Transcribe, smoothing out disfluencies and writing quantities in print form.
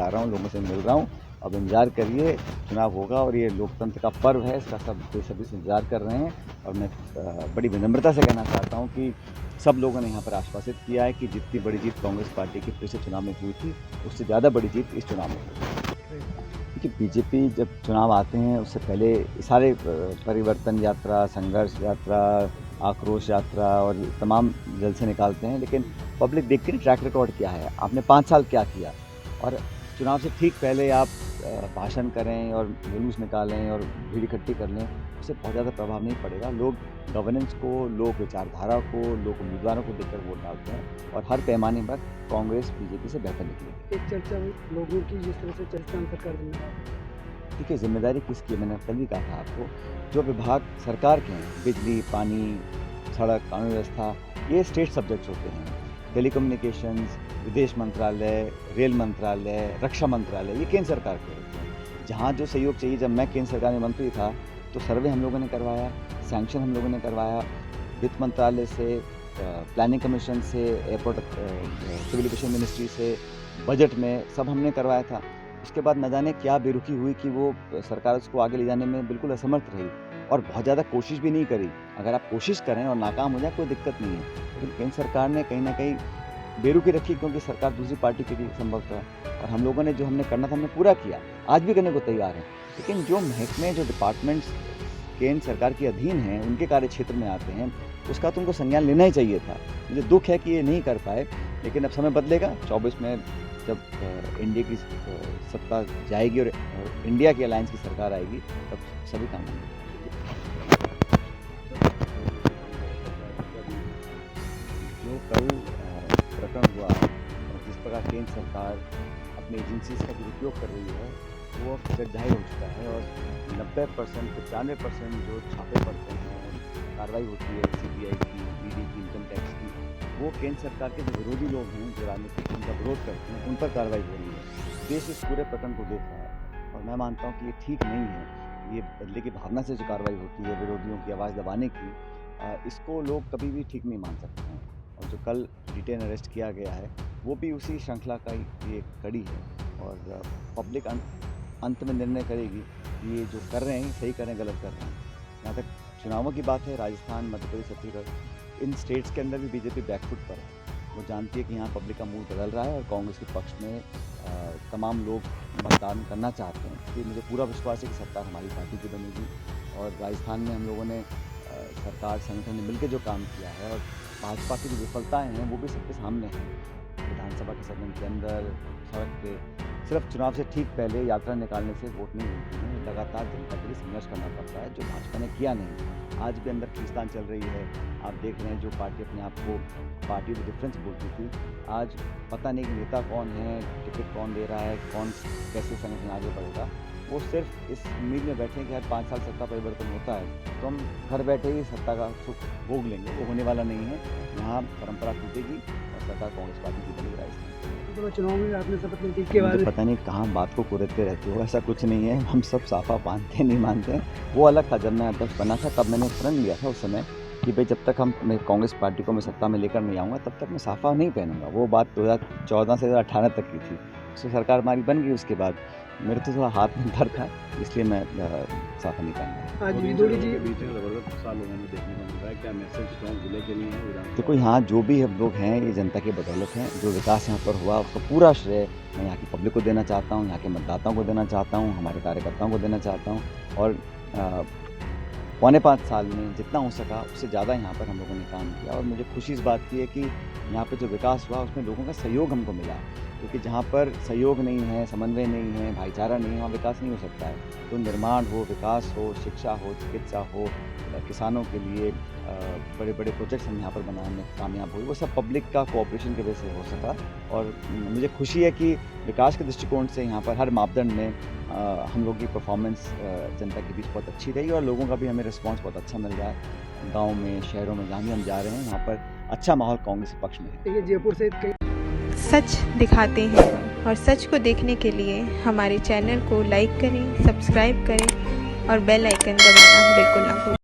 आ रहा हूँ, लोगों से मिल रहा हूँ। अब इंतज़ार करिए, चुनाव होगा और ये लोकतंत्र का पर्व है, इसका सब बेसब्री से इंतज़ार कर रहे हैं। और मैं बड़ी विनम्रता से कहना चाहता हूँ कि सब लोगों ने यहाँ पर आश्वासित किया है कि जितनी बड़ी जीत कांग्रेस पार्टी की पिछले चुनाव में हुई थी, उससे ज़्यादा बड़ी जीत इस चुनाव में हुई। देखिए, बीजेपी जब चुनाव आते हैं उससे पहले सारे परिवर्तन यात्रा, संघर्ष यात्रा, आक्रोश यात्रा और तमाम जलसे निकालते हैं, लेकिन पब्लिक देखती है ट्रैक रिकॉर्ड क्या है, आपने 5 साल क्या किया। और चुनाव से ठीक पहले आप भाषण करें और जुलूस निकालें और भीड़ इकट्ठी कर लें, उससे बहुत ज़्यादा प्रभाव नहीं पड़ेगा। लोग गवर्नेंस को, लोक विचारधारा को, लोक उम्मीदवारों को देखकर वोट डालते हैं और हर पैमाने पर कांग्रेस बीजेपी से बेहतर निकलेगी। एक चर्चा हुई लोगों की, जिस तरह से चर्चा सरकार में। देखिए, जिम्मेदारी किसकी है, मैंने कल भी कहा था आपको, जो विभाग सरकार के हैं, बिजली, पानी, सड़क, कानून व्यवस्था, ये स्टेट सब्जेक्ट्स होते हैं। टेलीकम्युनिकेशंस, विदेश मंत्रालय, रेल मंत्रालय, रक्षा मंत्रालय, ये केंद्र सरकार के होते हैं। जहाँ जो सहयोग चाहिए, जब मैं केंद्र सरकार में मंत्री था तो सर्वे हम लोगों ने करवाया, सैंक्शन हम लोगों ने करवाया, वित्त मंत्रालय से, प्लानिंग कमीशन से, एयरपोर्ट सिविल एविएशन मिनिस्ट्री से, बजट में सब हमने करवाया था। उसके बाद न जाने क्या बेरुखी हुई कि वो सरकार उसको आगे ले जाने में बिल्कुल असमर्थ रही और बहुत ज़्यादा कोशिश भी नहीं करी। अगर आप कोशिश करें और नाकाम हो जाए कोई दिक्कत नहीं है, लेकिन केंद्र सरकार ने कहीं ना कहीं बेरुखी रखी, क्योंकि सरकार दूसरी पार्टी की भी संभव था। और हम लोगों ने जो हमने करना था हमने पूरा किया, आज भी करने को तैयार हैं। लेकिन जो महकमे, जो डिपार्टमेंट्स केंद्र सरकार के अधीन हैं, उनके कार्य क्षेत्र में आते हैं, उसका तो उनको संज्ञान लेना ही चाहिए था। मुझे दुख है कि ये नहीं कर पाए, लेकिन अब समय बदलेगा। 24 में जब इंडिया की सत्ता जाएगी और इंडिया की अलायंस की सरकार आएगी, तब सभी काम होंगे। जो कल प्रकरण हुआ और जिस प्रकार केंद्र सरकार अपनी एजेंसीज का दुरुपयोग कर रही है, वो अब जग जाहिर हो चुका है। और 90%, 95% जो छापे पड़ते हैं, कार्रवाई होती है CBI की, ED की, इनकम टैक्स की, वो केंद्र सरकार के जो विरोधी लोग हैं, जो राजनीतिक उनका विरोध करते हैं, उन पर कार्रवाई हो रही है। देश इस पूरे प्रकरण को देख रहा है और मैं मानता हूँ कि ये ठीक नहीं है। ये बदले की भावना से जो कार्रवाई होती है विरोधियों की आवाज़ दबाने की, इसको लोग कभी भी ठीक नहीं मान सकते हैं। और जो कल डिटेन अरेस्ट किया गया है, वो भी उसी श्रृंखला का ही एक कड़ी है। और पब्लिक अंत में निर्णय करेगी कि ये जो कर रहे हैं सही कर रहे हैं, गलत कर रहे हैं। जहाँ तक चुनावों की बात है, राजस्थान, मध्य प्रदेश, छत्तीसगढ़, इन स्टेट्स के अंदर भी बीजेपी बैकफुट पर है। वो जानती है कि यहाँ पब्लिक का मूड बदल रहा है और कांग्रेस के पक्ष में तमाम लोग मतदान करना चाहते हैं। कि मुझे पूरा विश्वास है कि सरकार हमारी पार्टी की बनेगी। और राजस्थान में हम लोगों ने सरकार, संगठन ने मिलकर जो काम किया है और भाजपा की जो विफलताएँ हैं वो भी सबके सामने हैं। विधानसभा के सदन के अंदर, सड़क पे, सिर्फ चुनाव से ठीक पहले यात्रा निकालने से वोट नहीं मिलती है। लगातार जनता के लिए संघर्ष करना पड़ता है, जो भाजपा ने किया नहीं। आज भी अंदर खींचतान चल रही है। आप देख रहे हैं जो पार्टी अपने आप को पार्टी ऑफ डिफरेंस बोलती थी, आज पता नहीं कि नेता कौन है, टिकट कौन दे रहा है, कौन कैसे संगठन आगे बढ़ेगा। वो सिर्फ इस उम्मीद में बैठे कि हर 5 साल सत्ता परिवर्तन होता है तो हम घर बैठे ही सत्ता का सुख भोग लेंगे। वो होने वाला नहीं है। यहाँ परंपरा टूटेगी और सरकार कांग्रेस पार्टी की बनेगी राजस्थान। तो चुनाव में आपने शपथ ली के बाद पता नहीं कहाँ बात को कुरेदते रहते हो, ऐसा कुछ नहीं है। हम सब साफा मानते नहीं मानते, वो अलग था। जब मैं अध्यक्ष बना था तब मैंने प्रण लिया था उस समय कि भाई जब तक मैं कांग्रेस पार्टी को मैं सत्ता में लेकर नहीं आऊँगा तब तक मैं साफा नहीं पहनूंगा। वो बात 2014 से 2018 तक की थी। उससे सरकार हमारी बन गई। उसके बाद मेरे तो थोड़ा हाथ में डर था, इसलिए मैं साफा नहीं पहनूंगा। आज विदोरी जी के बीच में जबरदस्त साल होने में देखने को मिल रहा है, क्या मैसेज टोंक जिले के लिए है? देखो, यहाँ जो भी हम लोग हैं ये जनता की बदौलत हैं। जो विकास यहाँ पर हुआ उसका पूरा श्रेय मैं यहाँ की पब्लिक को देना चाहता हूँ, यहाँ के मतदाताओं को देना चाहता हूँ, हमारे कार्यकर्ताओं को देना चाहता हूँ। और 4.25 साल में जितना हो सका उससे ज़्यादा यहाँ पर हम लोगों ने काम किया। और मुझे खुशी इस बात की है कि यहाँ पे जो विकास हुआ उसमें लोगों का सहयोग हमको मिला, क्योंकि जहाँ पर सहयोग नहीं है, समन्वय नहीं है, भाईचारा नहीं है, वहाँ विकास नहीं हो सकता है। तो निर्माण हो, विकास हो, शिक्षा हो, चिकित्सा हो, किसानों के लिए बड़े बड़े प्रोजेक्ट्स हम यहाँ पर बनाने में कामयाब हुए, वो सब पब्लिक का कोऑपरेशन की वजह से हो सका। और मुझे खुशी है कि विकास के दृष्टिकोण से यहाँ पर हर मापदंड में हम लोगों की परफॉर्मेंस जनता के बीच बहुत अच्छी रही और लोगों का भी हमें रिस्पांस बहुत अच्छा मिल रहा है। गाँव में, शहरों में जहाँ भी हम जा रहे हैं यहाँ पर अच्छा माहौल कांग्रेस के पक्ष में है। देखिए, जयपुर से सच दिखाते हैं और सच को देखने के लिए हमारे चैनल को लाइक करें, सब्सक्राइब करें और बेल आइकन दबाना बिल्कुल ना भूलें।